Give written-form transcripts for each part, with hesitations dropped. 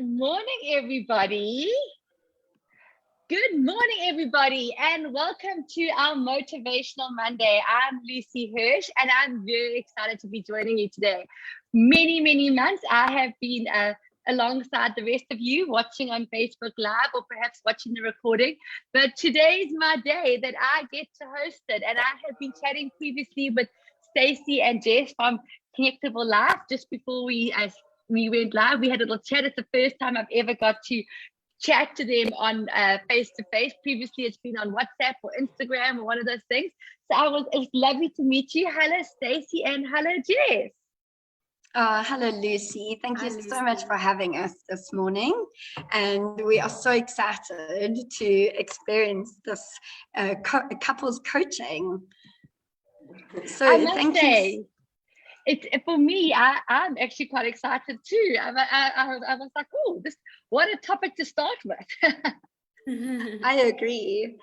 morning, everybody. Good morning, everybody, and welcome to our Motivational Monday. I'm Lucy Hirsch, and I'm very excited to be joining you today. Many months I have been alongside the rest of you watching on Facebook Live or perhaps watching the recording. But today is my day that I get to host it. And I have been chatting previously with Stacey and Jess from Connectable Life just before we went live. We had a little chat. It's the first time I've ever got to chat to them on face-to-face. Previously, it's been on WhatsApp or Instagram or one of those things. So it was lovely to meet you. Hello, Stacey, and hello, Jess. Hello, Lucy. Thank you so much for having us this morning. And we are so excited to experience this couples coaching. So I must say, for me, I'm actually quite excited too. I was like, oh, what a topic to start with. I agree.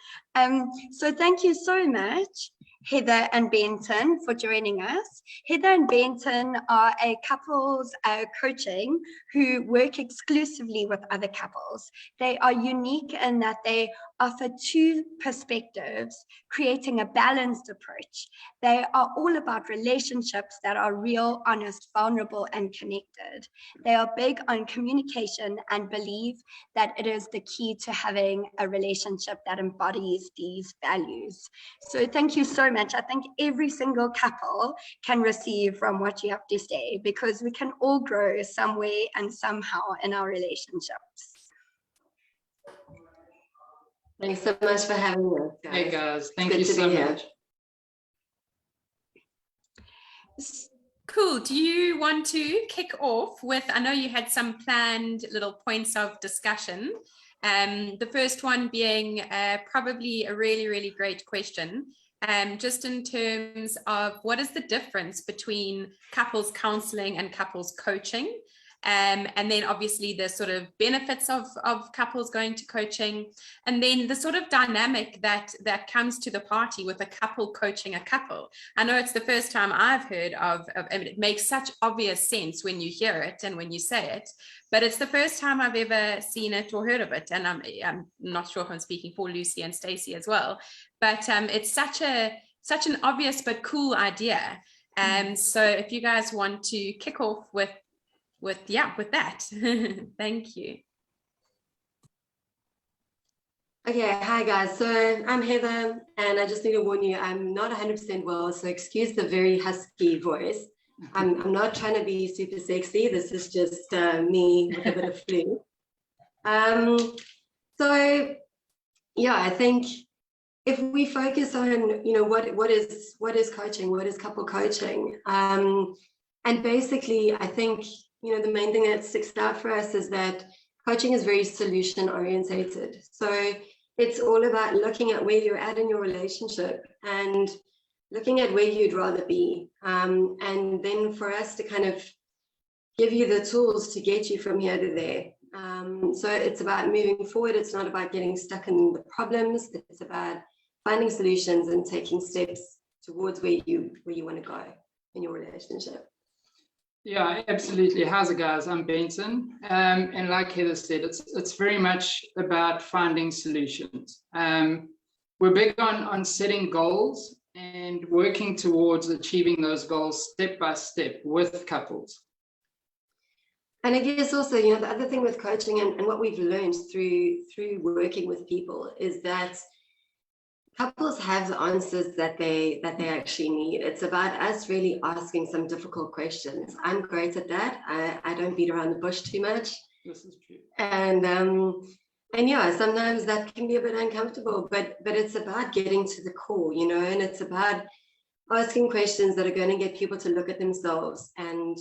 So thank you so much, Heather and Benton, for joining us. Heather and Benton are a couples coaching who work exclusively with other couples. They are unique in that they offer two perspectives, creating a balanced approach. They are all about relationships that are real, honest, vulnerable, and connected. They are big on communication and believe that it is the key to having a relationship that embodies these values. So thank you so much. I think every single couple can receive from what you have to say, because we can all grow some way and somehow in our relationships. Thanks so much for having us, guys. Hey guys, thank you so much. Cool. Do you want to kick off with, I know you had some planned little points of discussion. The first one being probably a really great question. Just in terms of what is the difference between couples counseling and couples coaching? And then obviously the sort of benefits of couples going to coaching, and then the sort of dynamic that comes to the party with a couple coaching a couple. I know it's the first time I've heard of and it makes such obvious sense when you hear it and when you say it, but it's the first time I've ever seen it or heard of it. And I'm not sure if I'm speaking for Lucy and Stacey as well, but it's such an obvious but cool idea. So if you guys want to kick off with that. Thank you. Okay, hi guys. So I'm Heather, and I just need to warn you, I'm not 100% well, so excuse the very husky voice. I'm not trying to be super sexy. This is just me with a bit of flu. So yeah, I think if we focus on, what is coaching, what is couple coaching, and basically, I think the main thing that sticks out for us is that coaching is very solution orientated. So it's all about looking at where you're at in your relationship and looking at where you'd rather be. And then for us to kind of give you the tools to get you from here to there. So it's about moving forward. It's not about getting stuck in the problems. It's about finding solutions and taking steps towards where you want to go in your relationship. Yeah, absolutely. How's it, guys? I'm Benton, and like Heather said, it's very much about finding solutions. We're big on setting goals and working towards achieving those goals step by step with couples. And I guess also, the other thing with coaching and what we've learned through working with people is that couples have the answers that they actually need. It's about us really asking some difficult questions. I'm great at that. I don't beat around the bush too much. This is true. And yeah, sometimes that can be a bit uncomfortable, but it's about getting to the core, and it's about asking questions that are going to get people to look at themselves and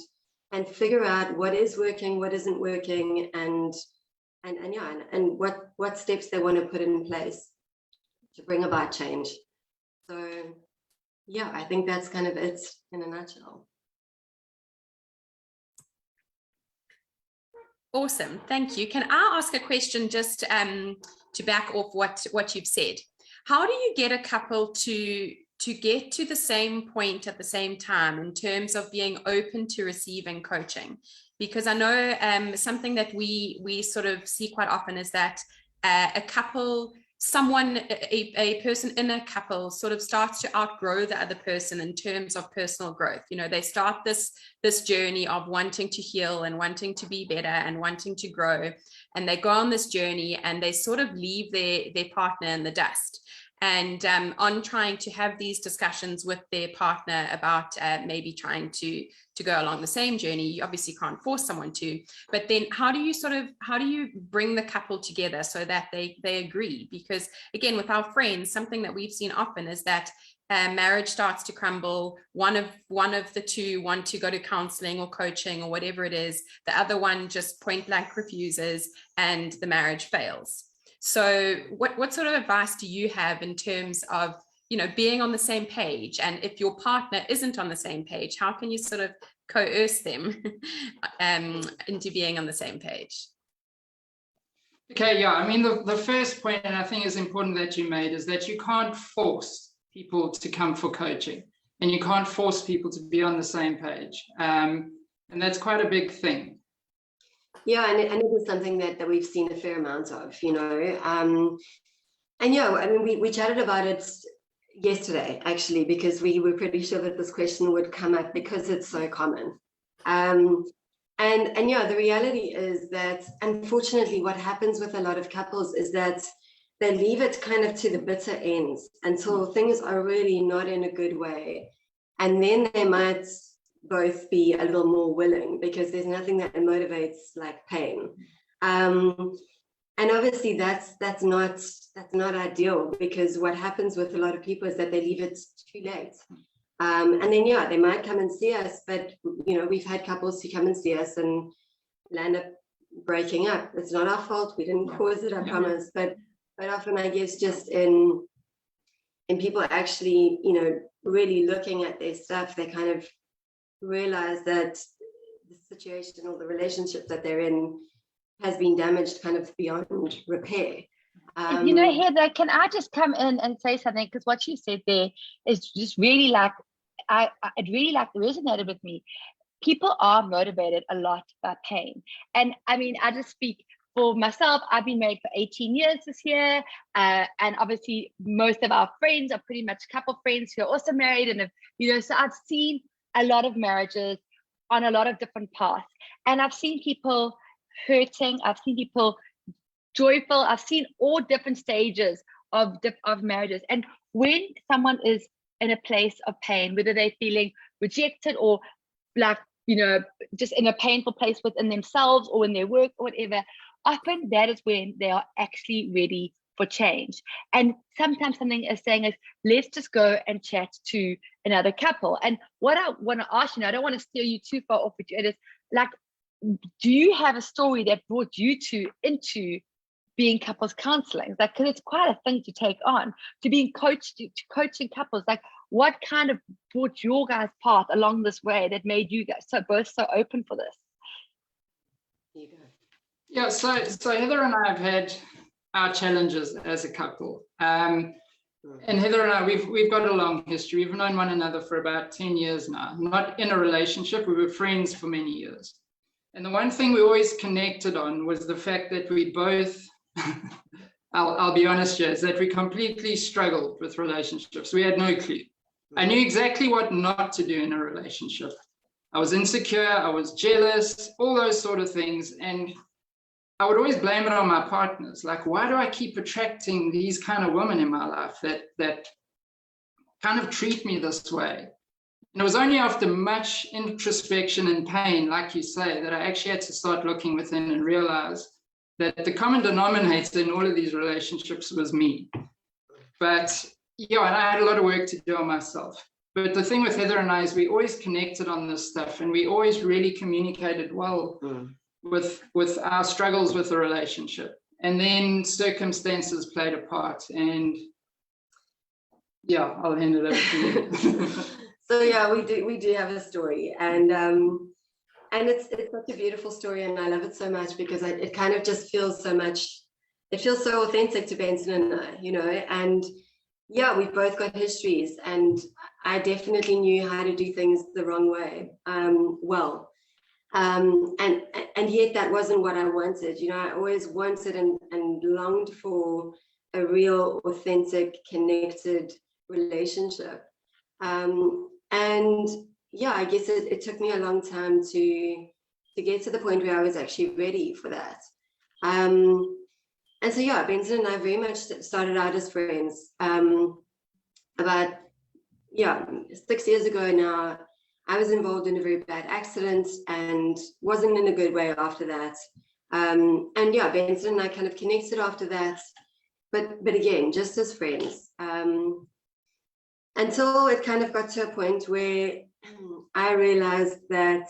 figure out what is working, what isn't working, and what steps they want to put in place to bring about change. So yeah, I think that's kind of it in a nutshell. Awesome, thank you. Can I ask a question just to back off what you've said? How do you get a couple to get to the same point at the same time in terms of being open to receiving coaching? because I know something that we sort of see quite often is that a couple, a person in a couple sort of starts to outgrow the other person in terms of personal growth. You know, they start this journey of wanting to heal and wanting to be better and wanting to grow, and they go on this journey and they sort of leave their partner in the dust. And on trying to have these discussions with their partner about maybe trying to go along the same journey, you obviously can't force someone to, but then how do you bring the couple together so that they agree? Because again, with our friends, something that we've seen often is that marriage starts to crumble. One of the two want to go to counseling or coaching or whatever it is. The other one just point blank refuses, and the marriage fails. So what sort of advice do you have in terms of, you know, being on the same page? And if your partner isn't on the same page, how can you sort of coerce them into being on the same page? Okay, yeah, I mean, the first point, and I think is important that you made, is that you can't force people to come for coaching, and you can't force people to be on the same page. And that's quite a big thing. Yeah, and it is something that we've seen a fair amount of, you know. And yeah, I mean, we chatted about it yesterday, actually, because we were pretty sure that this question would come up because it's so common. And yeah, the reality is that, unfortunately, what happens with a lot of couples is that they leave it kind of to the bitter ends until things are really not in a good way. And then they might both be a little more willing, because there's nothing that motivates like pain. And obviously that's not ideal, because what happens with a lot of people is that they leave it too late. And then, yeah, they might come and see us, but, you know, we've had couples who come and see us and land up breaking up. It's not our fault. We didn't cause it, I promise. But often, I guess, just in people actually, you know, really looking at their stuff, they kind of realize that the situation or the relationship that they're in has been damaged kind of beyond repair. You know, Heather, can I just come in and say something? Because what you said there is just really like, it really like resonated with me. People are motivated a lot by pain. And I mean, I just speak for myself. I've been married for 18 years this year. And obviously most of our friends are pretty much couple friends who are also married. And, you know, so I've seen a lot of marriages on a lot of different paths. And I've seen people hurting. I've seen people joyful. I've seen all different stages of marriages. And when someone is in a place of pain, whether they're feeling rejected or like, you know, just in a painful place within themselves or in their work or whatever, often that is when they are actually ready for change. And sometimes something is saying is, let's just go and chat to another couple. And what I want to ask you, I don't want to steer you too far off with you, it is like, do you have a story that brought you into being couples counseling? Like, because it's quite a thing to take on, to being coached, to coaching couples. Like, what kind of brought your guys' path along this way that made you guys both so open for this? Yeah, so Heather and I have had our challenges as a couple. And Heather and I, we've got a long history. We've known one another for about 10 years now. Not in a relationship, we were friends for many years. And the one thing we always connected on was the fact that we both, I'll be honest here, is that we completely struggled with relationships. We had no clue. I knew exactly what not to do in a relationship. I was insecure, I was jealous, all those sort of things. And I would always blame it on my partners. Like, why do I keep attracting these kind of women in my life that kind of treat me this way? And it was only after much introspection and pain, like you say, that I actually had to start looking within and realize that the common denominator in all of these relationships was me. But yeah, and I had a lot of work to do on myself. But the thing with Heather and I is we always connected on this stuff, and we always really communicated well with our struggles with the relationship. And then circumstances played a part. And yeah, I'll hand it over to you. So yeah, we do have a story, and it's such a beautiful story, and I love it so much because it kind of just feels so much. It feels so authentic to Benton and I, you know. And yeah, we've both got histories, and I definitely knew how to do things the wrong way. Well, And yet that wasn't what I wanted. You know, I always wanted and longed for a real, authentic, connected relationship. And yeah, I guess it took me a long time to get to the point where I was actually ready for that. And so yeah, Benton and I very much started out as friends. About 6 years ago now, I was involved in a very bad accident and wasn't in a good way after that. And yeah, Benton and I kind of connected after that, but again, just as friends. Until it kind of got to a point where I realized that,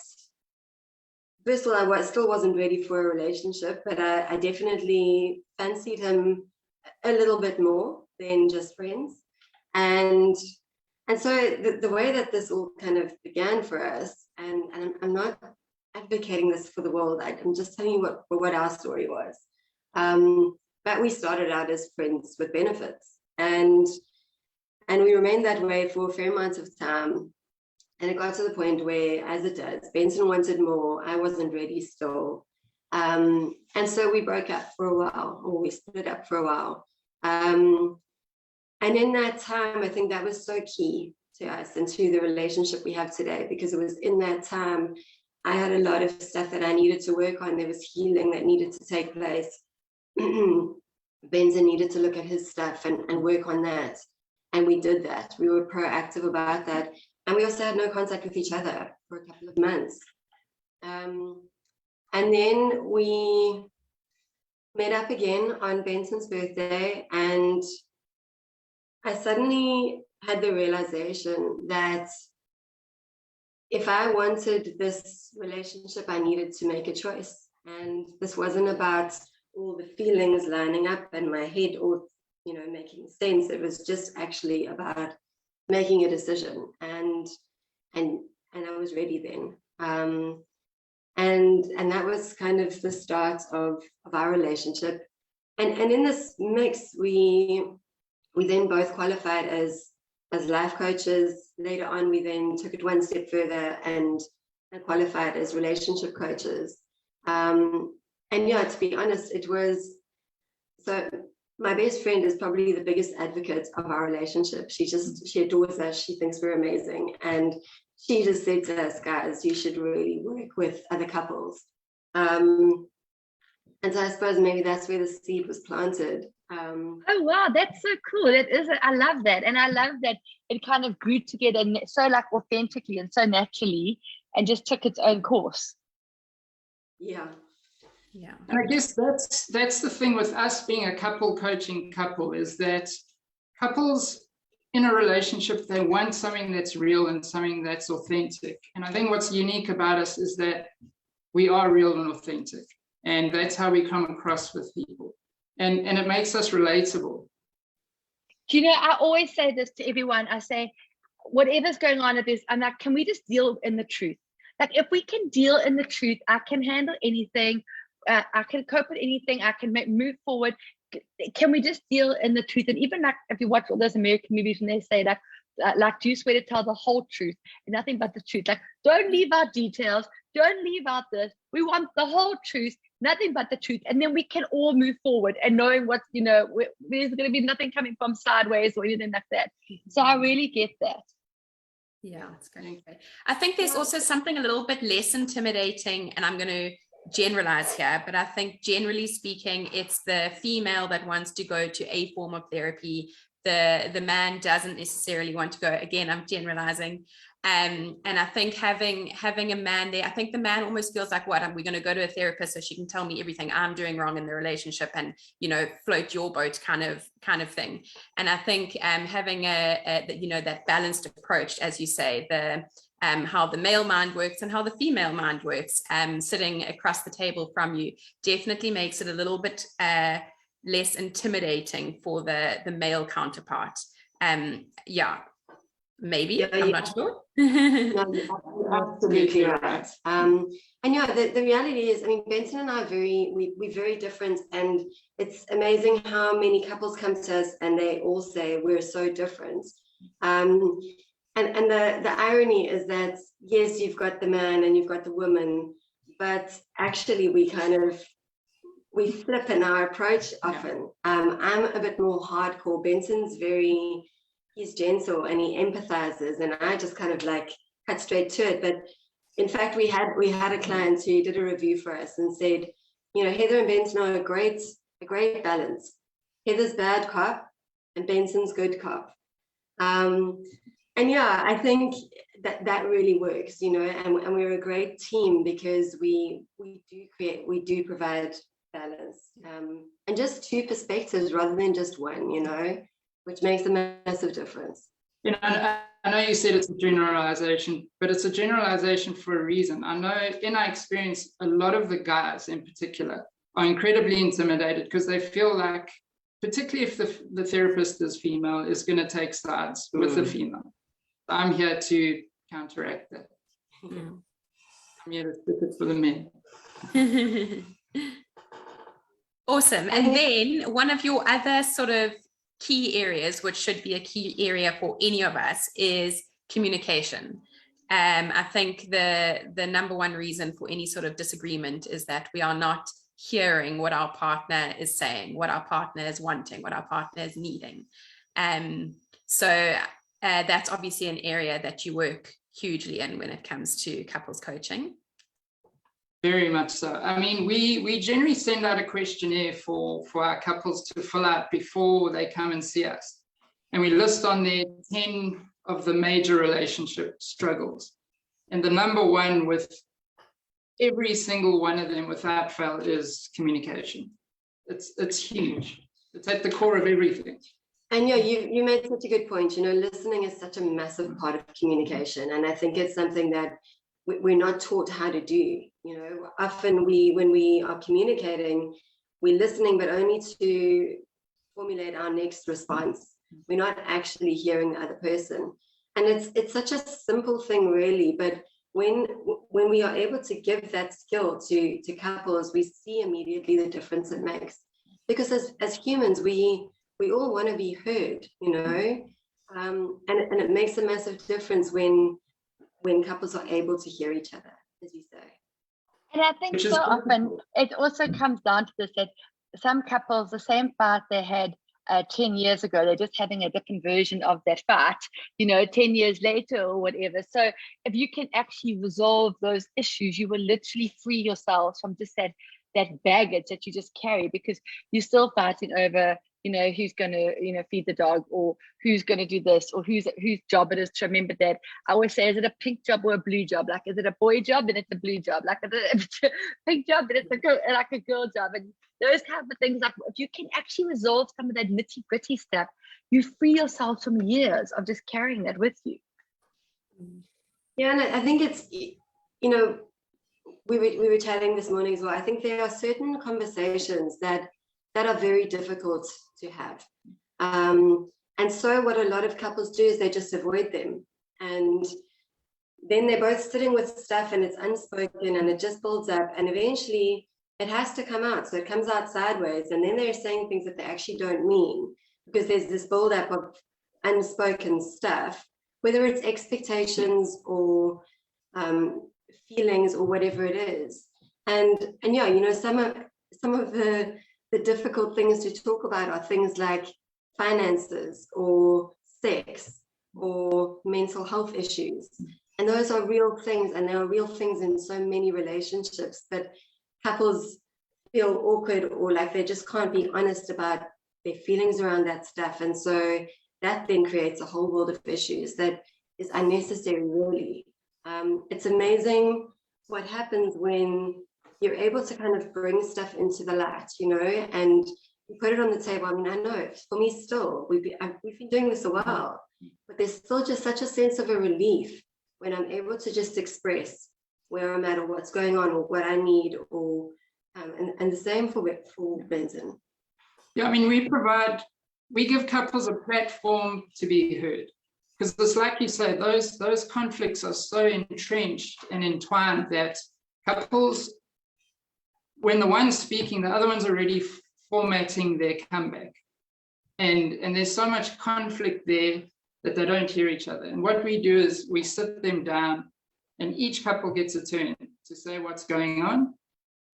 first of all, I still wasn't ready for a relationship, but I definitely fancied him a little bit more than just friends. And so the way that this all kind of began for us, and I'm not advocating this for the world, I'm just telling you what our story was. But we started out as friends with benefits, and we remained that way for a fair amount of time. And it got to the point where, as it does, Benton wanted more, I wasn't ready still. And so we broke up for a while, or we split up for a while. And in that time, I think that was so key to us and to the relationship we have today, because it was in that time I had a lot of stuff that I needed to work on. There was healing that needed to take place. Benton needed to look at his stuff and work on that. And we did that. We were proactive about that. And we also had no contact with each other for a couple of months. And then we met up again on Benton's birthday, and I suddenly had the realization that if I wanted this relationship, I needed to make a choice. And this wasn't about all the feelings lining up in my head or, you know, making sense. It was just actually about making a decision. And I was ready then. And that was kind of the start of our relationship. And in this mix, we then both qualified as life coaches. Later on, we then took it one step further and qualified as relationship coaches. And yeah, to be honest, it was, so my best friend is probably the biggest advocate of our relationship. She adores us. She thinks we're amazing. And she just said to us, guys, you should really work with other couples. And so I suppose maybe that's where the seed was planted. Oh wow, that's so cool. It is. I love that, and I love that it kind of grew together so like authentically and so naturally, and just took its own course. Yeah. And I guess that's the thing with us being a couple coaching couple, is that couples in a relationship, they want something that's real and something that's authentic. And I think what's unique about us is that we are real and authentic, and that's how we come across with people. And it makes us relatable. Do you know, I always say this to everyone. I say, whatever's going on with this, I'm like, can we just deal in the truth? Like, if we can deal in the truth, I can handle anything. I can cope with anything. I can move forward. Can we just deal in the truth? And even like, if you watch all those American movies and they say like, do you swear to tell the whole truth and nothing but the truth? Like, don't leave out details. Don't leave out this. We want the whole truth, nothing but the truth. And then we can all move forward and knowing what, you know, there's going to be nothing coming from sideways or anything like that. So I really get that. Yeah, it's great. I think there's also something a little bit less intimidating, and I'm going to generalize here, but I think generally speaking, it's the female that wants to go to a form of therapy. The man doesn't necessarily want to go. Again, I'm generalizing. And I think having a man there, I think the man almost feels like, what, are we going to go to a therapist so she can tell me everything I'm doing wrong in the relationship and, you know, float your boat kind of thing. And I think having that balanced approach, as you say, how the male mind works and how the female mind works, sitting across the table from you, definitely makes it a little bit less intimidating for the male counterpart. Maybe, I'm not sure. No, absolutely right. And yeah, the reality is, I mean, Benton and I we're very different, and it's amazing how many couples come to us and they all say we're so different. And the irony is that, yes, you've got the man and you've got the woman, but actually we flip in our approach often. I'm a bit more hardcore. Benton's he's gentle and he empathizes, and I just kind of like cut straight to it. But in fact, we had a client who did a review for us and said, Heather and Benton are a great balance. Heather's bad cop and Benton's good cop. And yeah, I think that really works, and we're a great team because we do provide balance, and just two perspectives rather than just one, which makes a massive difference. I know you said it's a generalization, but it's a generalization for a reason. I know in our experience, a lot of the guys in particular are incredibly intimidated because they feel like, particularly if the therapist is female, is going to take sides with the female. I'm here to counteract that. I'm here to stick it for the men. Awesome. And then one of your other sort of key areas, which should be a key area for any of us, is communication. I think the number one reason for any sort of disagreement is that we are not hearing what our partner is saying, what our partner is wanting, what our partner is needing. So that's obviously an area that you work hugely in when it comes to couples coaching. Very much so. I mean, we generally send out a questionnaire for our couples to fill out before they come and see us. And we list on there 10 of the major relationship struggles. And the number one with every single one of them without fail is communication. It's huge. It's at the core of everything. And yeah, you made such a good point. Listening is such a massive part of communication. And I think it's something that we're not taught how to do. Often when we are communicating, we're listening, but only to formulate our next response. We're not actually hearing the other person. And it's such a simple thing, really. But when we are able to give that skill to couples, we see immediately the difference it makes. Because as humans, we all want to be heard, and it makes a massive difference when couples are able to hear each other, as you say. And I think so often it also comes down to this, that some couples, the same fight they had 10 years ago, they're just having a different version of that fight, 10 years later or whatever. So if you can actually resolve those issues, you will literally free yourselves from just that baggage that you just carry, because you're still fighting over who's going to feed the dog, or who's going to do this, or whose job it is to remember that. I always say, is it a pink job or a blue job? Like, is it a boy job? Then it's a blue job. Like, if it's a pink job, then it's a girl job. And those kind of things, like, if you can actually resolve some of that nitty gritty stuff, you free yourself from years of just carrying that with you. Yeah, and I think it's, we were chatting this morning as well. I think there are certain conversations that are very difficult to have. And so what a lot of couples do is they just avoid them. And then they're both sitting with stuff and it's unspoken and it just builds up, and eventually it has to come out. So it comes out sideways, and then they're saying things that they actually don't mean, because there's this buildup of unspoken stuff, whether it's expectations or feelings or whatever it is. And yeah, some of the difficult things to talk about are things like finances or sex or mental health issues. And those are real things, and there are real things in so many relationships, but couples feel awkward or like they just can't be honest about their feelings around that stuff. And so that then creates a whole world of issues that is unnecessary, really. It's amazing what happens when you're able to kind of bring stuff into the light, and you put it on the table. I mean, I know for me still, we've been doing this a while, but there's still just such a sense of a relief when I'm able to just express where I'm at or what's going on or what I need, or and the same for Benton. Yeah, I mean, we give couples a platform to be heard, because it's like you say, those conflicts are so entrenched and entwined that couples, when the one's speaking, the other one's already formatting their comeback. And there's so much conflict there that they don't hear each other. And what we do is we sit them down, and each couple gets a turn to say what's going on.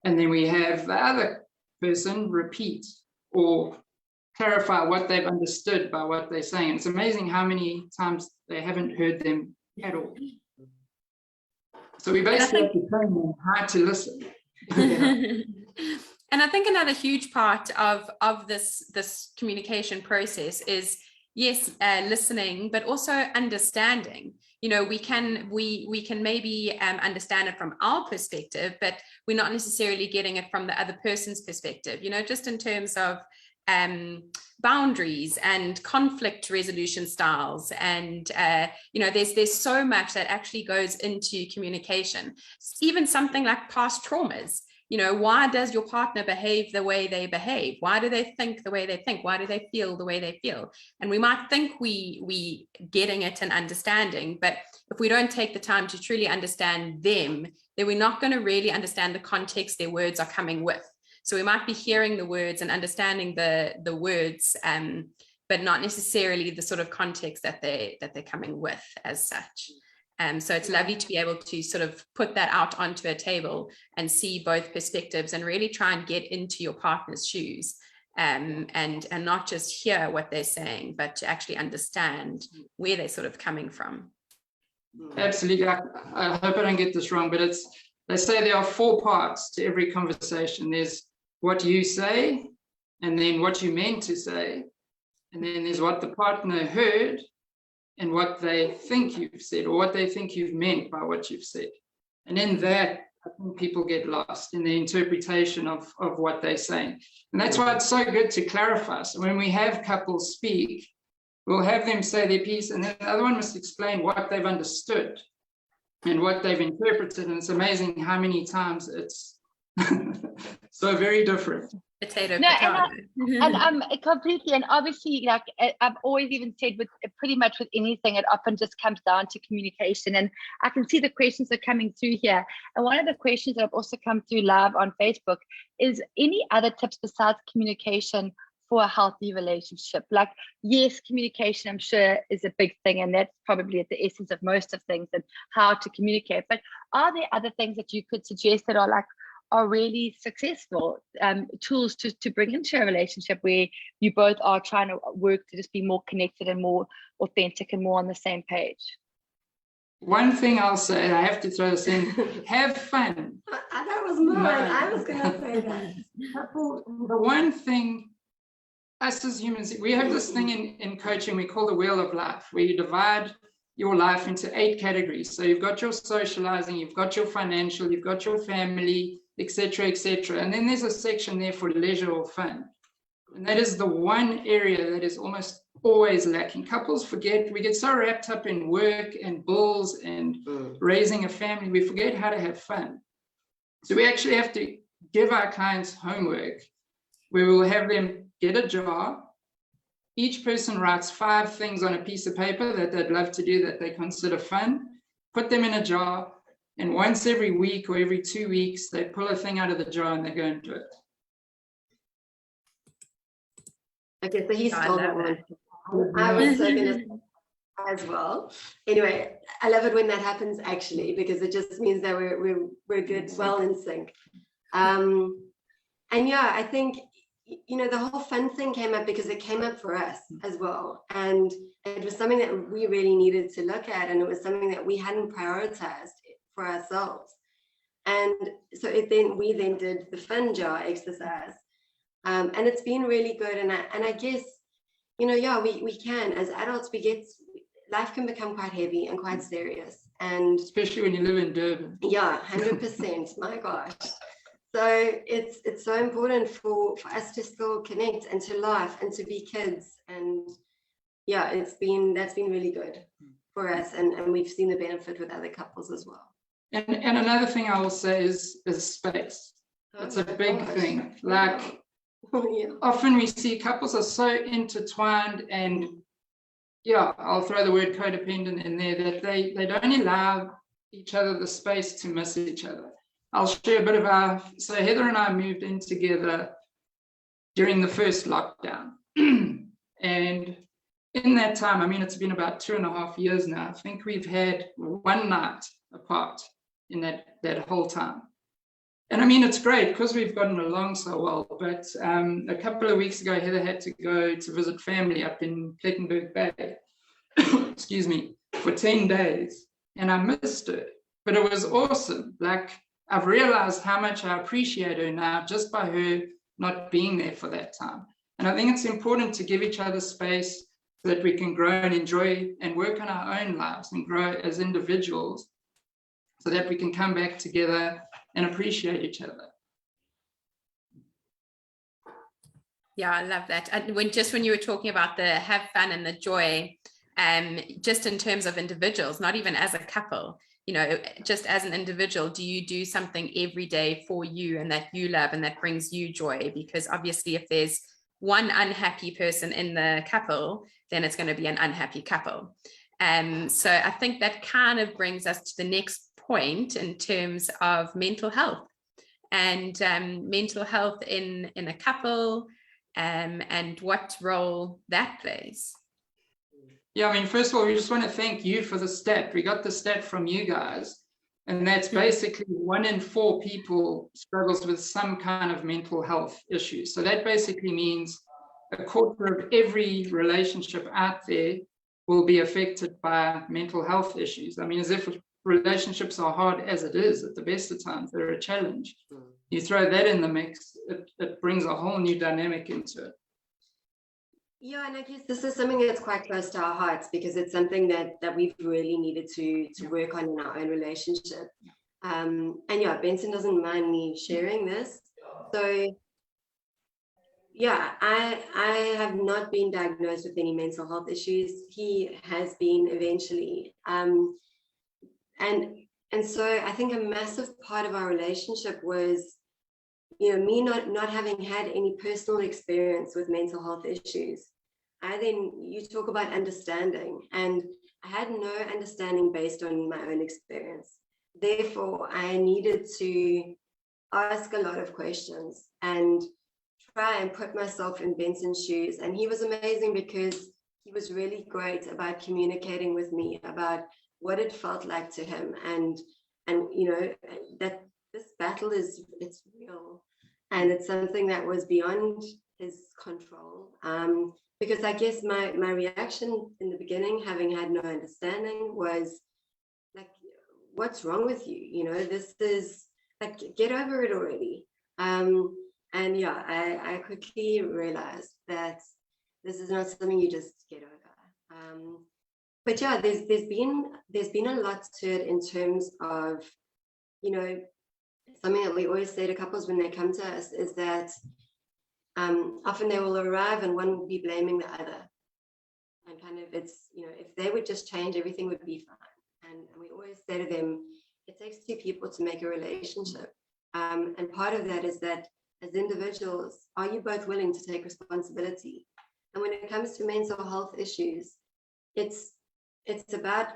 And then we have the other person repeat or clarify what they've understood by what they're saying. And it's amazing how many times they haven't heard them at all. So we basically have to train them how to listen. And I think another huge part of this communication process is, yes, listening, but also understanding. You know, we can maybe understand it from our perspective, but we're not necessarily getting it from the other person's perspective, you know, just in terms of boundaries and conflict resolution styles. And, you know, there's so much that actually goes into communication, even something like past traumas. You know, why does your partner behave the way they behave? Why do they think the way they think? Why do they feel the way they feel? And we might think we getting it and understanding, but if we don't take the time to truly understand them, then we're not going to really understand the context their words are coming with. So we might be hearing the words and understanding the words, but not necessarily the sort of context that they're coming with as such. So it's lovely to be able to sort of put that out onto a table and see both perspectives and really try and get into your partner's shoes, and not just hear what they're saying, but to actually understand where they're sort of coming from. Absolutely. I hope I don't get this wrong, but they say there are 4 parts to every conversation. There's what you say, and then what you meant to say, and then there's what the partner heard, and what they think you've said, or what they think you've meant by what you've said. And in that, I think people get lost in the interpretation of what they're saying. And that's why it's so good to clarify. So when we have couples speak, we'll have them say their piece, and then the other one must explain what they've understood and what they've interpreted. And it's amazing how many times it's so very different. Potato. And completely, and obviously, like I've always even said, with pretty much with anything, it often just comes down to communication. And I can see the questions are coming through here. And one of the questions that have also come through live on Facebook is, any other tips besides communication for a healthy relationship? Like, yes, communication, I'm sure, is a big thing, and that's probably at the essence of most of things and how to communicate. But are there other things that you could suggest that are really successful tools to bring into a relationship where you both are trying to work to just be more connected and more authentic and more on the same page? One thing I'll say, I have to throw this in, have fun. That was mine. I was going to say that. The one thing, us as humans, we have this thing in coaching we call the wheel of life, where you divide your life into 8 categories. So you've got your socializing, you've got your financial, you've got your family, etc., etc. And then there's a section there for leisure or fun. And that is the one area that is almost always lacking. Couples forget, we get so wrapped up in work and bills and raising a family, we forget how to have fun. So we actually have to give our clients homework where we'll have them get a jar. Each person writes 5 things on a piece of paper that they'd love to do that they consider fun, put them in a jar, and once every week or every 2 weeks, they pull a thing out of the jar and they go and do it. Okay, so you stole that one. I was so going to as well. Anyway, I love it when that happens, actually, because it just means that we're good, well in sync. And yeah, I think, you know, the whole fun thing came up because it came up for us as well. And it was something that we really needed to look at. And it was something that we hadn't prioritized for ourselves. And so we then did the fun jar exercise. And it's been really good. And I guess, you know, yeah, we can, as adults, life can become quite heavy and quite serious. And especially when you live in Durban. Yeah, 100%, my gosh. So it's so important for us to still connect and to laugh and to be kids. And yeah, that's been really good for us. And we've seen the benefit with other couples as well. And another thing I will say is space. It's a big thing. Like, yeah. Often we see couples are so intertwined, and yeah, I'll throw the word codependent in there, that they don't allow each other the space to miss each other. I'll share a bit of so Heather and I moved in together during the first lockdown. And in that time, I mean, it's been about 2.5 years now. I think we've had one night apart in that whole time. And I mean, it's great because we've gotten along so well, but a couple of weeks ago, Heather had to go to visit family up in Plettenberg Bay, excuse me, for 10 days, and I missed her, but it was awesome. Like, I've realized how much I appreciate her now just by her not being there for that time. And I think it's important to give each other space so that we can grow and enjoy and work on our own lives and grow as individuals so that we can come back together and appreciate each other. Yeah, I love that. And when you were talking about the have fun and the joy, just in terms of individuals, not even as a couple, you know, just as an individual, do you do something every day for you and that you love and that brings you joy? Because obviously if there's one unhappy person in the couple, then it's going to be an unhappy couple. So I think that kind of brings us to the next point in terms of mental health and mental health in a couple, and what role that plays. Yeah, I mean, first of all, we just want to thank you for the stat. We got the stat from you guys, and that's basically 1 in 4 people struggles with some kind of mental health issue. So that basically means 1/4 of every relationship out there will be affected by mental health issues. I mean, as if relationships are hard as it is, at the best of times, they're a challenge. You throw that in the mix, it brings a whole new dynamic into it. Yeah, and I guess this is something that's quite close to our hearts because it's something that we've really needed to work on in our own relationship. And yeah, Benton doesn't mind me sharing this. So yeah, I have not been diagnosed with any mental health issues. He has been eventually. And so I think a massive part of our relationship was, you know, me not having had any personal experience with mental health issues. You talk about understanding, and I had no understanding based on my own experience. Therefore, I needed to ask a lot of questions and try and put myself in Benton's shoes. And he was amazing because he was really great about communicating with me about what it felt like to him, and you know, that this battle it's real, and it's something that was beyond his control. Because I guess my reaction in the beginning, having had no understanding, was like, what's wrong with you? You know, this is like, get over it already. And yeah, I quickly realized that this is not something you just get over. But yeah, there's been a lot to it in terms of, you know, something that we always say to couples when they come to us is that often they will arrive and one will be blaming the other, and kind of, it's, you know, if they would just change, everything would be fine. And we always say to them, it takes 2 people to make a relationship, and part of that is that as individuals, are you both willing to take responsibility? And when it comes to mental health issues, it's about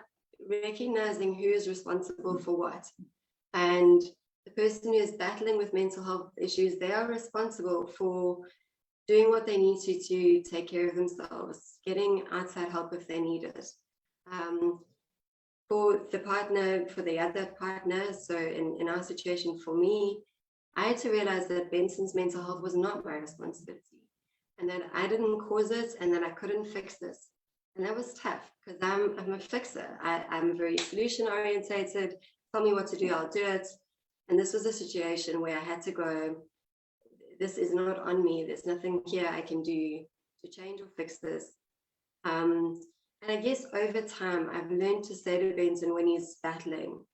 recognizing who is responsible for what. And the person who is battling with mental health issues, they are responsible for doing what they need to take care of themselves, getting outside help if they need it. For the partner, for the other partner, so in our situation, for me, I had to realize that Benton's mental health was not my responsibility, and that I didn't cause it, and that I couldn't fix this. And that was tough because I'm a fixer. I'm very solution orientated. Tell me what to do, I'll do it. And this was a situation where I had to go, this is not on me. There's nothing here I can do to change or fix this. And I guess over time, I've learned to say to Benton when he's battling,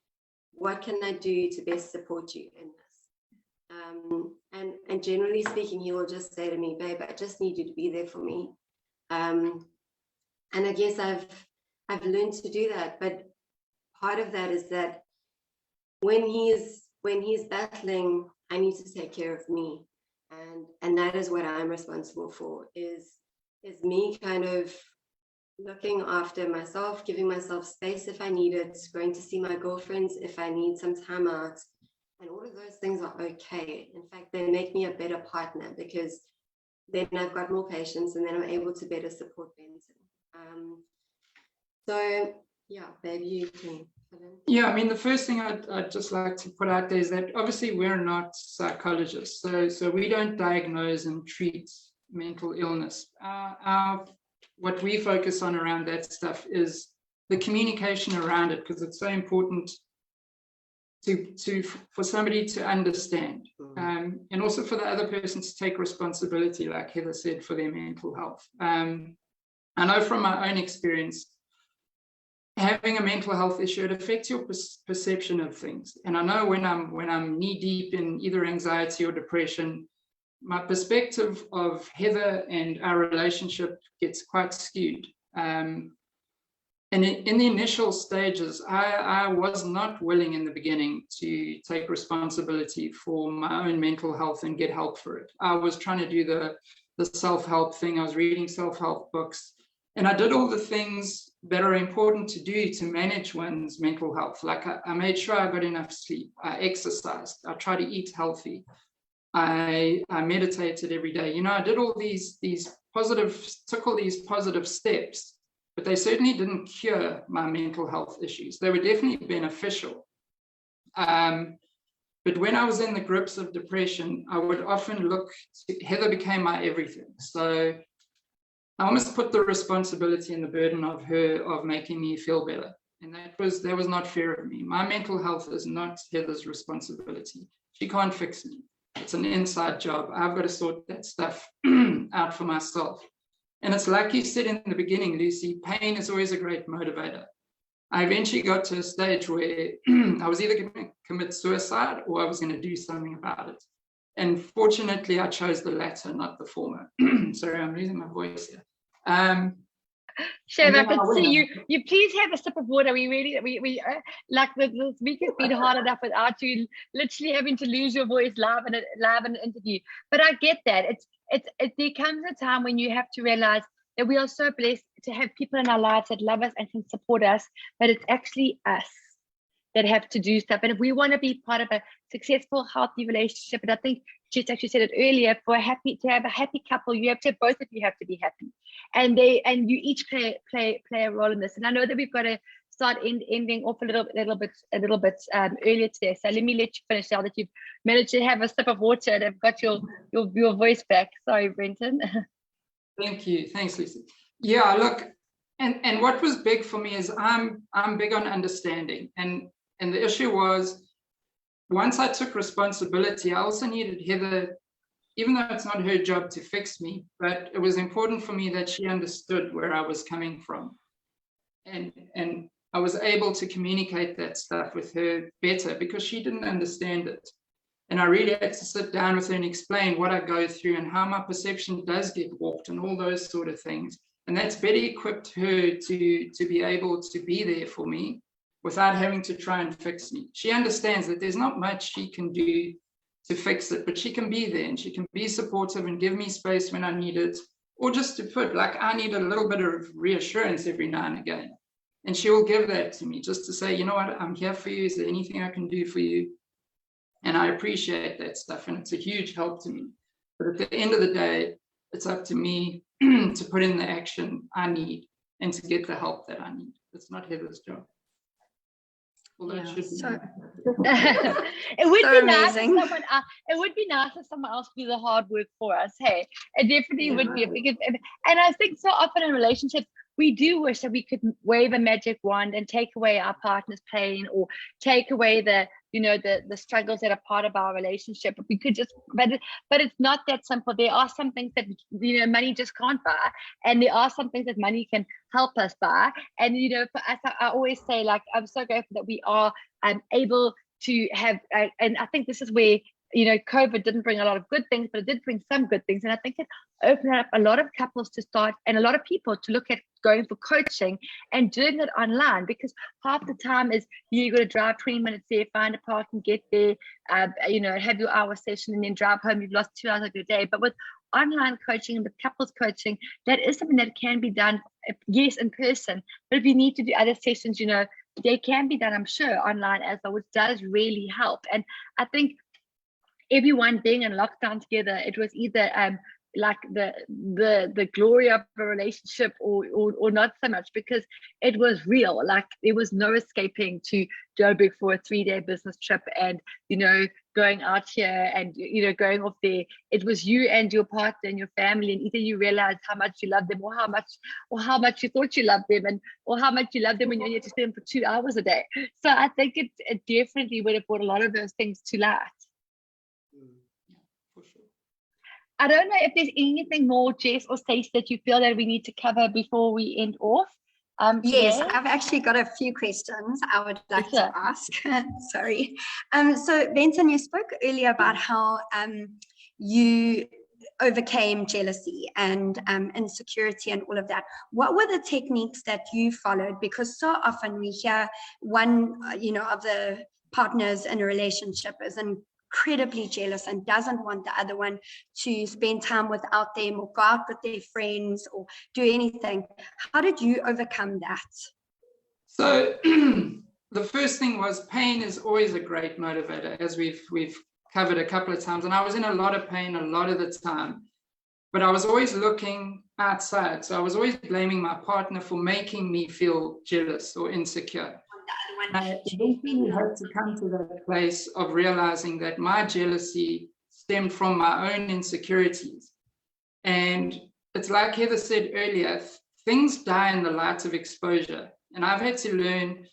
what can I do to best support you in this? And generally speaking, he will just say to me, babe, I just need you to be there for me. And I guess I've learned to do that. But part of that is that when he's battling, I need to take care of me. And that is what I'm responsible for, is me kind of looking after myself, giving myself space if I need it, going to see my girlfriends if I need some time out. And all of those things are okay. In fact, they make me a better partner because then I've got more patience and then I'm able to better support Benton. So yeah, babe, you can Yeah, I mean, the first thing I'd just like to put out there is that obviously we're not psychologists, so we don't diagnose and treat mental illness. What we focus on around that stuff is the communication around it, because it's so important for somebody to understand, and also for the other person to take responsibility, like Heather said, for their mental health. I know from my own experience, having a mental health issue, it affects your perception of things. And I know when I'm knee deep in either anxiety or depression, my perspective of Heather and our relationship gets quite skewed. And in the initial stages, I was not willing in the beginning to take responsibility for my own mental health and get help for it. I was trying to do the self-help thing. I was reading self-help books. And I did all the things that are important to do to manage one's mental health. Like I made sure I got enough sleep. I exercised. I tried to eat healthy. I meditated every day. You know, I did all these took all these positive steps, but they certainly didn't cure my mental health issues. They were definitely beneficial. But when I was in the grips of depression, I would often Heather became my everything. So I almost put the responsibility and the burden of her of making me feel better. And that was not fair of me. My mental health is not Heather's responsibility. She can't fix me. It's an inside job. I've got to sort that stuff out for myself. And it's like you said in the beginning, Lucy, pain is always a great motivator. I eventually got to a stage where I was either going to commit suicide or I was going to do something about it. And fortunately, I chose the latter, not the former. Sorry, I'm losing my voice here. Shiv, I could see you please have a sip of water. We like this week has been hard enough without you literally having to lose your voice live in an interview. But I get that. There comes a time when you have to realize that we are so blessed to have people in our lives that love us and can support us, but it's actually us that have to do stuff. And if we want to be part of a successful, healthy relationship, and I think Jess actually said it earlier, to have a happy couple, you have to have, both of you have to be happy. And you each play a role in this. And I know that we've got to start ending off a little bit earlier today. So let me let you finish now that you've managed to have a sip of water and have got your voice back. Sorry, Benton. Thank you. Thanks, Lisa. Yeah, look, and what was big for me is I'm big on understanding. And the issue was, once I took responsibility, I also needed Heather, even though it's not her job to fix me, but it was important for me that she understood where I was coming from. And I was able to communicate that stuff with her better because she didn't understand it. And I really had to sit down with her and explain what I go through and how my perception does get warped and all those sort of things. And that's better equipped her to be able to be there for me without having to try and fix me. She understands that there's not much she can do to fix it, but she can be there and she can be supportive and give me space when I need it, or just to put, like, I need a little bit of reassurance every now and again. And she will give that to me just to say, you know what, I'm here for you. Is there anything I can do for you? And I appreciate that stuff. And it's a huge help to me. But at the end of the day, it's up to me to put in the action I need and to get the help that I need. It's not Heather's job. Although it should be. It would So be nice if amazing. it would be nice if someone else do the hard work for us. Hey, it definitely would be. Because, and I think so often in relationships, we do wish that we could wave a magic wand and take away our partner's pain or take away the struggles that are part of our relationship. But we could just, but it's not that simple. There are some things that money just can't buy, and there are some things that money can help us buy. And for us, I always say, like, I'm so grateful that we are able to have, and I think this is where COVID didn't bring a lot of good things, but it did bring some good things. And I think it opened up a lot of couples to start, and a lot of people to look at going for coaching and doing it online, because half the time is you got to drive 20 minutes there, find a park and get there, have your hour session and then drive home. You've lost 2 hours of your day. But with online coaching and with couples coaching, that is something that can be done, yes, in person. But if you need to do other sessions, they can be done, I'm sure, online as well, which does really help. And I think everyone being in lockdown together, it was either like the glory of a relationship or not so much, because it was real. Like there was no escaping to Joburg for a 3-day business trip and, you know, going out here and, you know, going off there. It was you and your partner and your family, and either you realized how much you love them or how much you thought you loved them, and or how much you loved them when you had to see them for 2 hours a day. So I think it definitely would have brought a lot of those things to light. For sure. I don't know if there's anything more, Jess or Stacey, that you feel that we need to cover before we end off. Yes, today. I've actually got a few questions I would like Sure. to ask. Sorry. So Benton, you spoke earlier about how you overcame jealousy and insecurity and all of that. What were the techniques that you followed? Because so often we hear one, of the partners in a relationship is incredibly jealous and doesn't want the other one to spend time without them or go out with their friends or do anything. How did you overcome that? So the first thing was pain is always a great motivator, as we've covered a couple of times. And I was in a lot of pain a lot of the time, but I was always looking outside. So I was always blaming my partner for making me feel jealous or insecure. I eventually had to come to that place of realizing that my jealousy stemmed from my own insecurities. And it's like Heather said earlier, things die in the light of exposure. And I've had to learn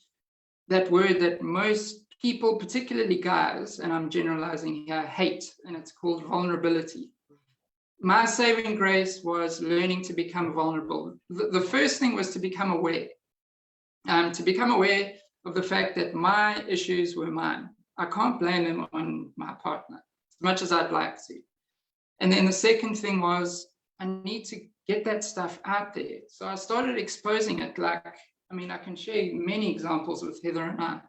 that word that most people, particularly guys, and I'm generalizing here, hate, and it's called vulnerability. My saving grace was learning to become vulnerable. The first thing was to become aware. Of the fact that my issues were mine. I can't blame them on my partner as much as I'd like to. And then the second thing was I need to get that stuff out there. So I started exposing it. I can share many examples with Heather and I.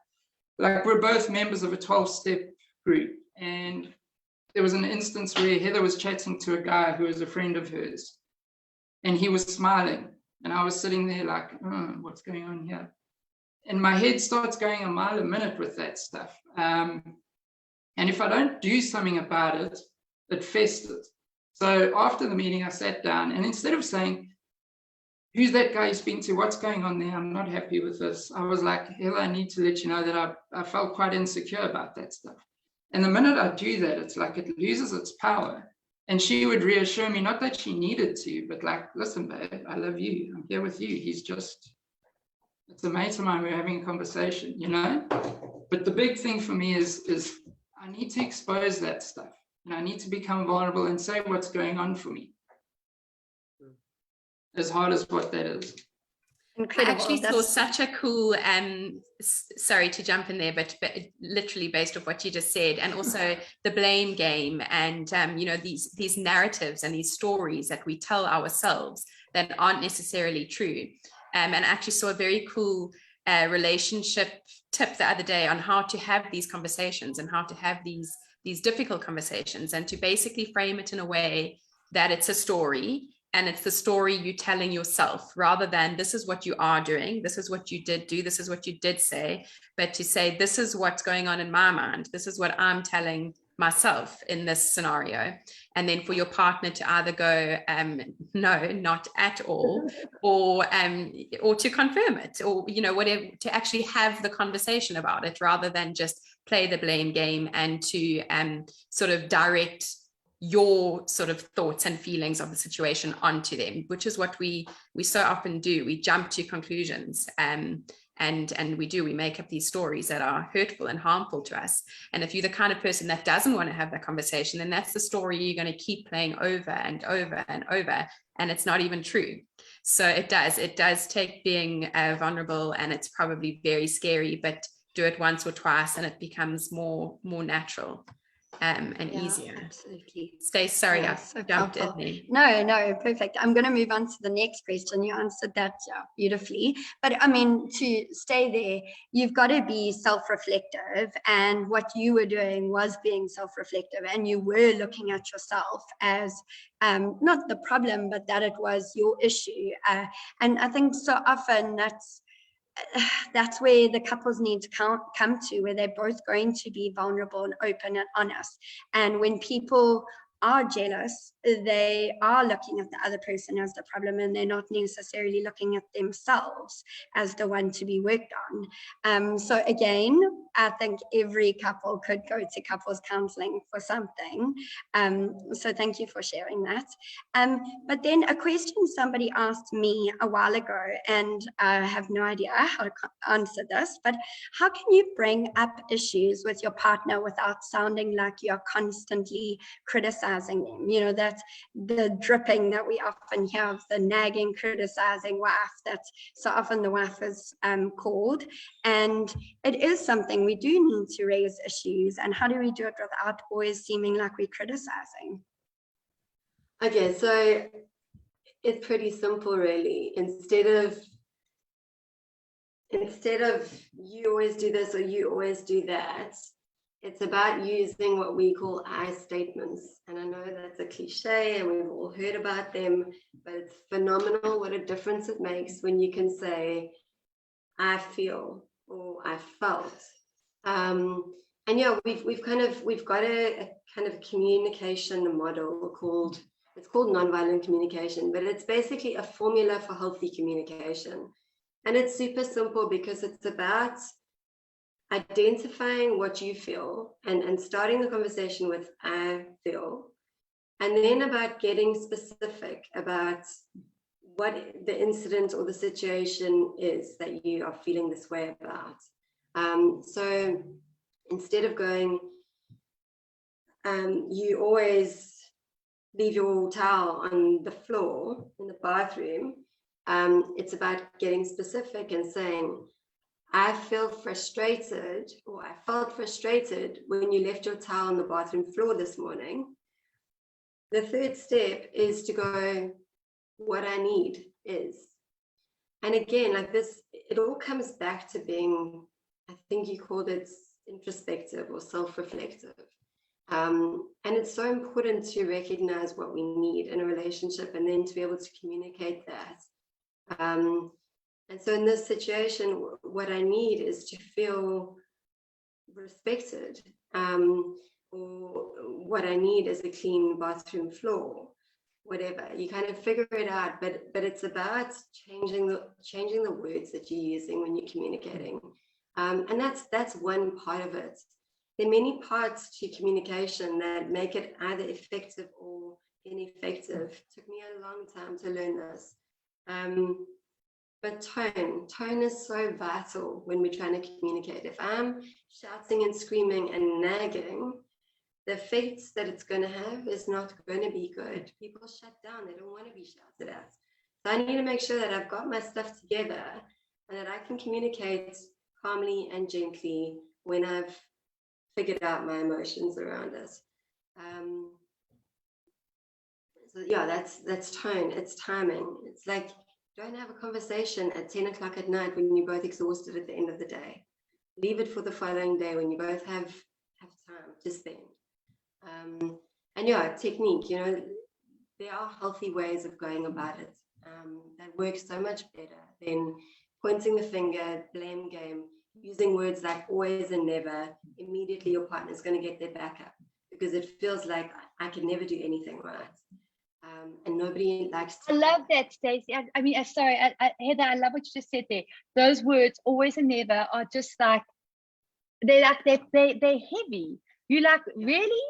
Like, we're both members of a 12-step group. And there was an instance where Heather was chatting to a guy who was a friend of hers. And he was smiling. And I was sitting there like, what's going on here? And my head starts going a mile a minute with that stuff. And if I don't do something about it, it festers. So after the meeting, I sat down, and instead of saying, who's that guy you speaking to? What's going on there? I'm not happy with this. I was like, Heather, I need to let you know that I felt quite insecure about that stuff. And the minute I do that, it's like it loses its power. And she would reassure me, not that she needed to, but like, listen, babe, I love you. I'm here with you. It's a mate of mine, we're having a conversation, But the big thing for me is I need to expose that stuff. And I need to become vulnerable and say what's going on for me. As hard as what that is. Incredible. I actually saw such a cool, sorry to jump in there, but literally based off what you just said, and also the blame game and, these narratives and these stories that we tell ourselves that aren't necessarily true. And I actually saw a very cool relationship tip the other day on how to have these conversations and how to have these difficult conversations, and to basically frame it in a way that it's a story, and it's the story you're telling yourself, rather than this is what you are doing, this is what you did do, this is what you did say, but to say, this is what's going on in my mind, this is what I'm telling myself in this scenario. And then for your partner to either go, no, not at all, or to confirm it, or whatever, to actually have the conversation about it, rather than just play the blame game and to sort of direct your sort of thoughts and feelings of the situation onto them, which is what we so often do. We jump to conclusions and we make up these stories that are hurtful and harmful to us. And if you're the kind of person that doesn't want to have that conversation, then that's the story you're going to keep playing over and over and over, and it's not even true. So it does take being vulnerable, and it's probably very scary, but do it once or twice and it becomes more natural and easier. Absolutely. Stay, sorry, Yeah, I so jumped in powerful. there. No, perfect. I'm going to move on to the next question. You answered that beautifully. But I mean, to stay there, you've got to be self-reflective. And what you were doing was being self-reflective, and you were looking at yourself as not the problem, but that it was your issue. And I think so often that's where the couples need to come to, where they're both going to be vulnerable and open and honest. And when people are jealous, they are looking at the other person as the problem, and they're not necessarily looking at themselves as the one to be worked on. So again, I think every couple could go to couples counseling for something. So thank you for sharing that. But then a question somebody asked me a while ago, and I have no idea how to answer this, but how can you bring up issues with your partner without sounding like you're constantly criticizing them? You know, that the dripping that we often hear of, the nagging, criticizing wife, that's so often the wife is called. And it is something we do need to raise issues. And how do we do it without always seeming like we're criticizing? Okay, so it's pretty simple, really. Instead of you always do this or you always do that, it's about using what we call I statements. And I know that's a cliche and we've all heard about them, but it's phenomenal what a difference it makes when you can say, I feel, or I felt. And yeah, we've got a kind of communication model called nonviolent communication, but it's basically a formula for healthy communication. And it's super simple because it's about identifying what you feel and starting the conversation with I feel, and then about getting specific about what the incident or the situation is that you are feeling this way about. So instead of going, you always leave your towel on the floor in the bathroom, it's about getting specific and saying, I feel frustrated, or I felt frustrated when you left your towel on the bathroom floor this morning. The third step is to go, what I need is. And again, like this, it all comes back to being, I think you called it introspective or self-reflective. And it's so important to recognize what we need in a relationship and then to be able to communicate that. And so in this situation, what I need is to feel respected, or what I need is a clean bathroom floor, whatever. You kind of figure it out, but it's about changing the words that you're using when you're communicating. And that's one part of it. There are many parts to communication that make it either effective or ineffective. It took me a long time to learn this. But tone is so vital when we're trying to communicate. If I'm shouting and screaming and nagging, the effects that it's going to have is not going to be good. People shut down. They don't want to be shouted at. So I need to make sure that I've got my stuff together and that I can communicate calmly and gently when I've figured out my emotions around it. So yeah, that's tone. It's timing. It's like, don't have a conversation at 10 o'clock at night when you're both exhausted at the end of the day. Leave it for the following day when you both have time to spend. And yeah, technique, you know, there are healthy ways of going about it that work so much better than pointing the finger, blame game, using words like always and never. Immediately your partner's going to get their back up because it feels like I can never do anything right. And nobody likes to. I love that, Stacey. I mean, sorry, Heather, I love what you just said there. Those words, always and never, are just like, they're heavy. You're like, really?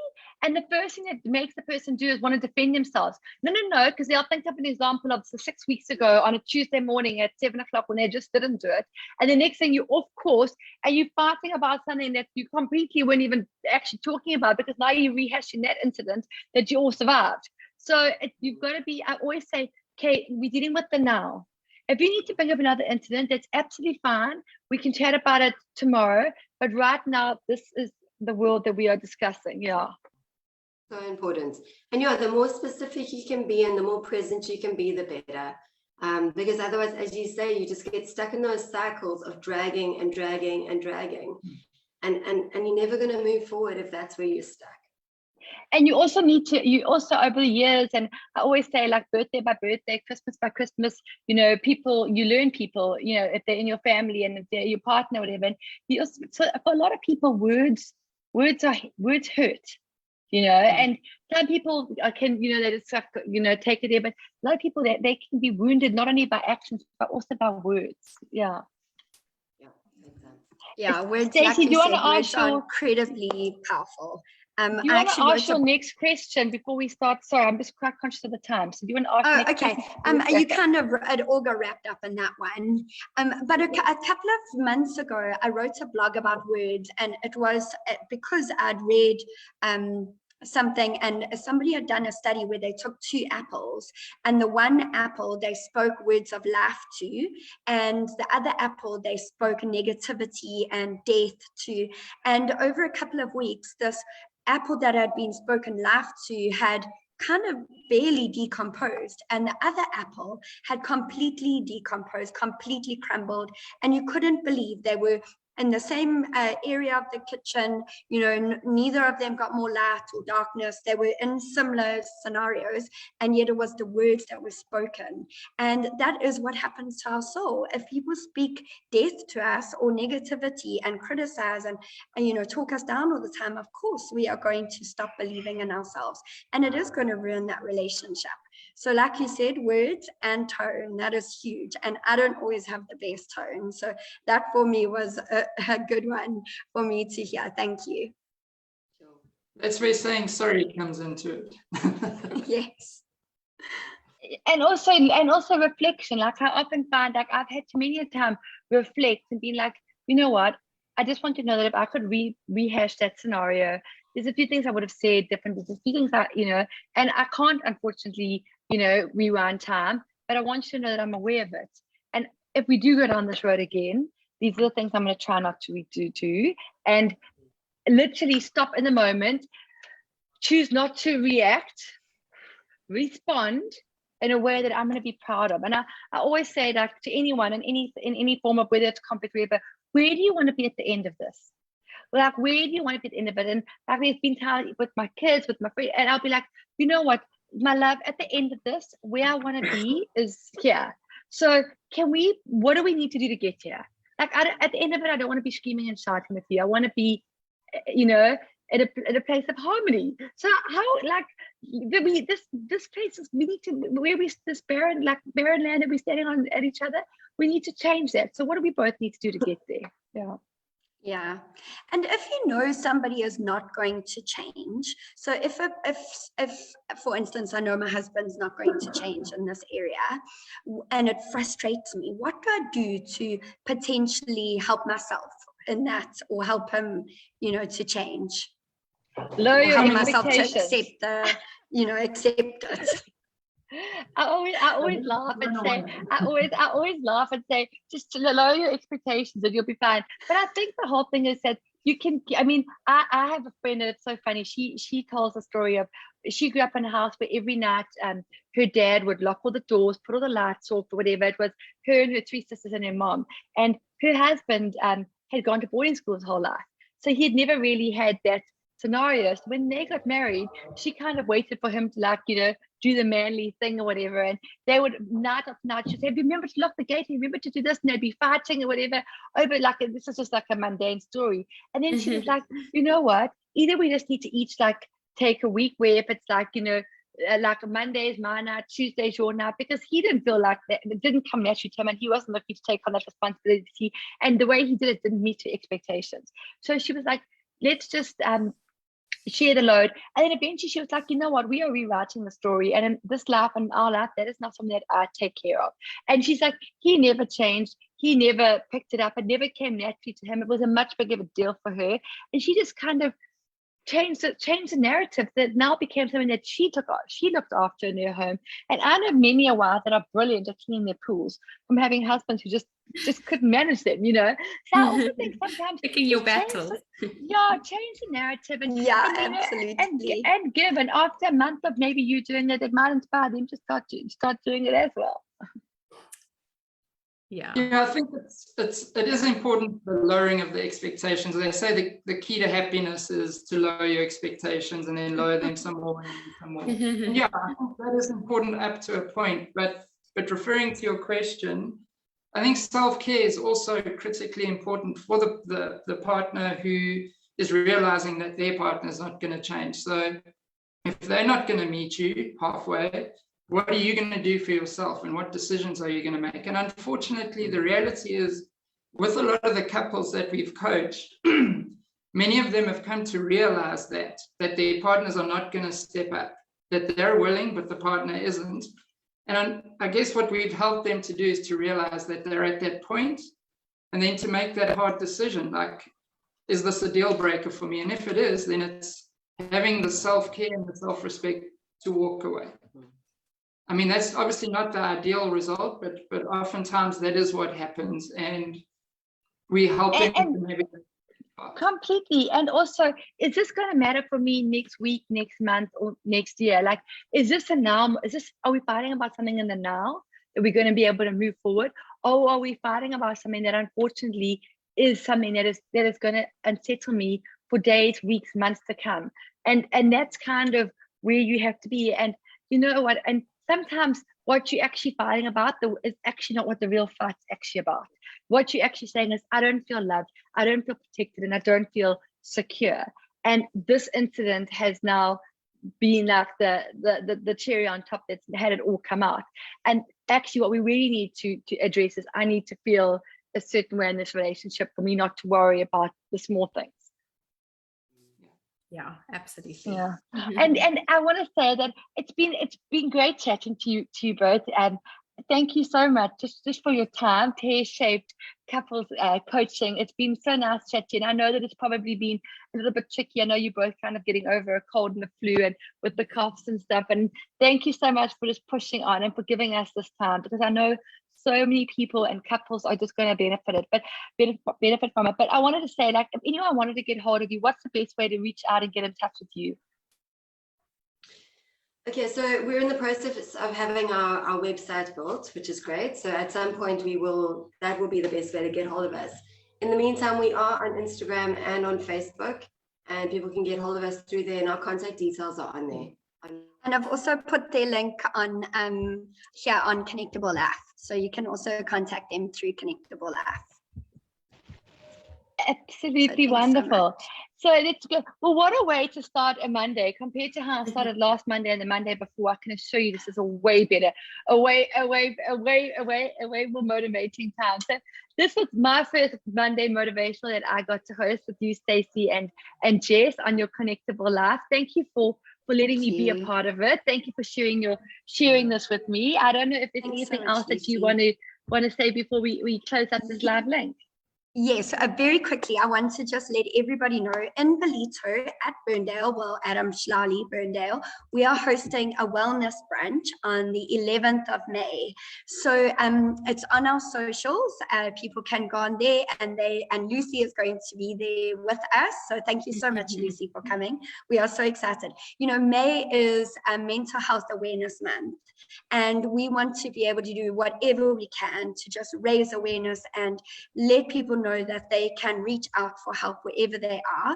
And the first thing that makes the person do is want to defend themselves. No, because they'll think of an example of 6 weeks ago on a Tuesday morning at 7 o'clock when they just didn't do it. And the next thing you're off course and you're fighting about something that you completely weren't even actually talking about because now you're rehashing that incident that you all survived. So you've got to be, I always say, okay, we're dealing with the now. If you need to bring up another incident, that's absolutely fine. We can chat about it tomorrow. But right now, this is the world that we are discussing. Yeah. So important. And yeah, the more specific you can be and the more present you can be, the better. Because otherwise, as you say, you just get stuck in those cycles of dragging and dragging and dragging. And you're never going to move forward if that's where you're stuck. And you also over the years, and I always say, like, birthday by birthday, Christmas by Christmas, you know, you learn people, you know, if they're in your family and if they're your partner, whatever. And so for a lot of people, words hurt. And some people can, they just, take it there, but a lot of people, they can be wounded not only by actions, but also by words. Yeah. Yeah, words, Stacey, like do you want to words ask are incredibly powerful. Do you want to ask your next question before we start? Sorry, I'm just quite conscious of the time. So do you want to ask? Okay. You kind of, it all got wrapped up in that one. But a couple of months ago, I wrote a blog about words, and it was because I'd read something, and somebody had done a study where they took 2 apples, and the one apple they spoke words of life to, and the other apple they spoke negativity and death to. And over a couple of weeks, this apple that had been spoken life to had kind of barely decomposed, and the other apple had completely decomposed, completely crumbled, and you couldn't believe they were in the same area of the kitchen. Neither of them got more light or darkness. They were in similar scenarios, and yet it was the words that were spoken. And that is what happens to our soul. If people speak death to us or negativity and criticize and talk us down all the time, of course we are going to stop believing in ourselves, and it is going to ruin that relationship. So like you said, words and tone, that is huge. And I don't always have the best tone. So that for me was a good one for me to hear. Thank you. That's where saying sorry comes into it. Yes. And also reflection. Like I often find, like I've had to many a time reflect and be like, you know what? I just want to know that if I could rehash that scenario, there's a few things I would have said different. There's a few things that, and I can't, unfortunately, rewind time, but I want you to know that I'm aware of it. And if we do go down this road again, these are the things I'm going to try not to redo too, and literally stop in the moment, choose not to react, respond in a way that I'm going to be proud of. And I always say that to anyone in any form of, whether it's conflict, whatever, where do you want to be at the end of this? Like, where do you want to be at the end of it? And like we've been telling with my kids, with my friends, and I'll be like, you know what, my love, at the end of this, where I want to be is here. So what do we need to do to get here? Like at the end of it, I don't want to be screaming and shouting with you. I want to be, at a place of harmony. So how, like, this place is, we need to, where we, this barren land that we're standing on at each other, we need to change that. So what do we both need to do to get there? Yeah. Yeah. And if somebody is not going to change, so if for instance, I know my husband's not going to change in this area, and it frustrates me, what do I do to potentially help myself in that, or help him, to change? Lower your help myself to expectations. accept it. I always laugh and say, just to lower your expectations and you'll be fine. But I think the whole thing is that you can, I have a friend, and it's so funny. She tells a story of, she grew up in a house where every night her dad would lock all the doors, put all the lights off, or whatever. It was her and her 3 sisters and her mom. And her husband had gone to boarding school his whole life. So he had never really had that scenario. So when they got married, she kind of waited for him to do the manly thing or whatever, and they would night after night, she'd say, remember to lock the gate, remember to do this, and they'd be fighting or whatever over, like, this is just like a mundane story. And then she was like, you know what, either we just need to each take a week where, if it's like Monday is my night, Tuesday is your night, because he didn't feel like that, it didn't come naturally to him, and he wasn't looking to take on that responsibility, and the way he did it didn't meet her expectations. So she was like, let's just share the load. And then eventually she was like, you know what, we are rewriting the story, and in this life and our life, that is not something that I take care of. And she's like, he never changed, he never picked it up, it never came naturally to him, it was a much bigger of a deal for her, and she just kind of changed the narrative that now became something that she looked after in her home. And I know many a wives that are brilliant at cleaning their pools from having husbands who just couldn't manage them, So I also think sometimes picking your battles. Change the narrative and absolutely. and give. And after a month of maybe you doing it might inspire them to start doing it as well. Yeah, I think it is important, the lowering of the expectations. They say the key to happiness is to lower your expectations and then lower them some more and some more. And yeah, I think that is important up to a point. But referring to your question, I think self-care is also critically important for the partner who is realizing that their partner is not going to change. So if they're not going to meet you halfway, what are you going to do for yourself, and what decisions are you going to make? And unfortunately, the reality is, with a lot of the couples that we've coached, many of them have come to realize that their partners are not going to step up, that they're willing, but the partner isn't. And I guess what we've helped them to do is to realize that they're at that point, and then to make that hard decision, like, is this a deal breaker for me? And if it is, then it's having the self-care and the self-respect to walk away. I mean, that's obviously not the ideal result, but oftentimes that is what happens, and we help them to maybe. Completely. And also, is this going to matter for me next week, next month, or next year? Like, is this a now? Are we fighting about something in the now that we're going to be able to move forward? Or are we fighting about something that unfortunately is something that is going to unsettle me for days, weeks, months to come? And that's kind of where you have to be. And you know what? And sometimes what you're actually fighting about is actually not what the real fight's actually about. What you're actually saying is, I don't feel loved, I don't feel protected, and I don't feel secure. And this incident has now been like the cherry on top that's had it all come out. And actually what we really need to address is, I need to feel a certain way in this relationship for me not to worry about the small things. Yeah, absolutely. Yeah. And I want to say that it's been great chatting to you both, and thank you so much just for your time. Pear-shaped couples coaching. It's been so nice chatting. I know that it's probably been a little bit tricky. I know you're both kind of getting over a cold and the flu and with the coughs and stuff. And thank you so much for just pushing on and for giving us this time, because I know so many people and couples are just going to benefit from it. But I wanted to say, like, if anyone wanted to get hold of you, what's the best way to reach out and get in touch with you? Okay, so we're in the process of having our website built, which is great. So at some point that will be the best way to get hold of us. In the meantime, we are on Instagram and on Facebook, and people can get hold of us through there, and our contact details are on there. And I've also put their link on here on Connectable Life. So you can also contact them through Connectable Life. Absolutely wonderful. So let's go. Well, what a way to start a Monday compared to how I started last Monday and the Monday before. I can assure you this is a way better, a way more motivating time. So this was my first Monday motivational that I got to host with you, Stacey and Jess, on your Connectable Life. Thank you for letting me be a part of it. Thank you for sharing this with me. I don't know if there's anything else that you want to say before we close up this live link. Yes, very quickly, I want to just let everybody know, in Ballito at Burndale, Adam Schlali, Burndale, we are hosting a wellness brunch on the 11th of May. So it's on our socials. People can go on there, and Lucy is going to be there with us. So thank you so much, Lucy, for coming. We are so excited. You know, May is Mental Health Awareness Month, and we want to be able to do whatever we can to just raise awareness and let people know that they can reach out for help wherever they are.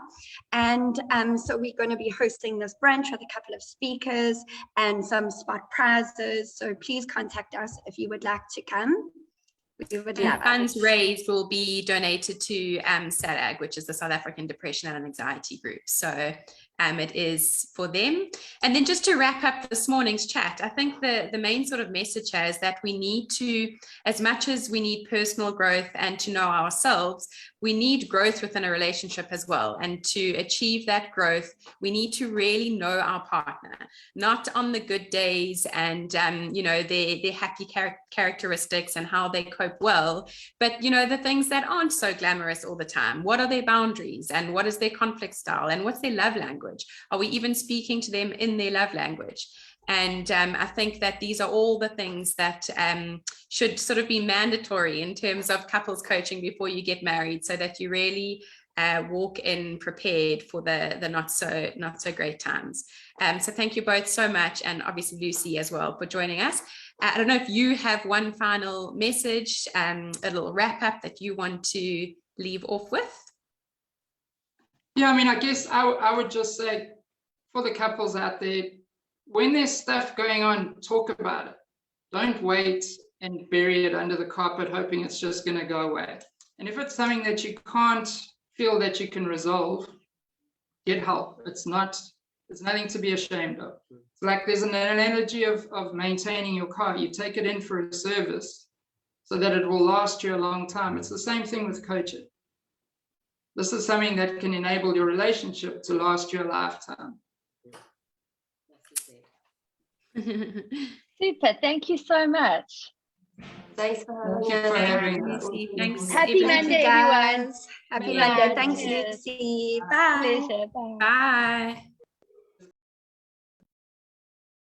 And so we're going to be hosting this brunch with a couple of speakers and some spot prizes. So please contact us if you would like to come. We would love funds raised will be donated to SADAG, which is the South African Depression and Anxiety Group. So it is for them. And then just to wrap up this morning's chat, I think the main sort of message here is that we need to, as much as we need personal growth and to know ourselves, we need growth within a relationship as well. And to achieve that growth, we need to really know our partner, not on the good days and, their happy characteristics and how they cope well, but, the things that aren't so glamorous all the time. What are their boundaries, and what is their conflict style, and what's their love language? Are we even speaking to them in their love language? And I think that these are all the things that should sort of be mandatory in terms of couples coaching before you get married, so that you really walk in prepared for the not so great times. So thank you both so much, and obviously Lucy as well, for joining us. I don't know if you have one final message, a little wrap up that you want to leave off with. Yeah, I mean, I guess I would just say, for the couples out there, when there's stuff going on, talk about it. Don't wait and bury it under the carpet hoping it's just going to go away. And if it's something that you can't feel that you can resolve, get help. It's nothing to be ashamed of. It's like there's an analogy of maintaining your car. You take it in for a service so that it will last you a long time. It's the same thing with coaching. This is something that can enable your relationship to last you a lifetime. Super. Thank you so much. Thanks for Thank you for having us. Lucy. Thanks, Happy everyone. Monday, guys. everyone. Happy Yeah, Monday. Thanks, cheers. Lucy. Bye. Pleasure. Bye. Bye.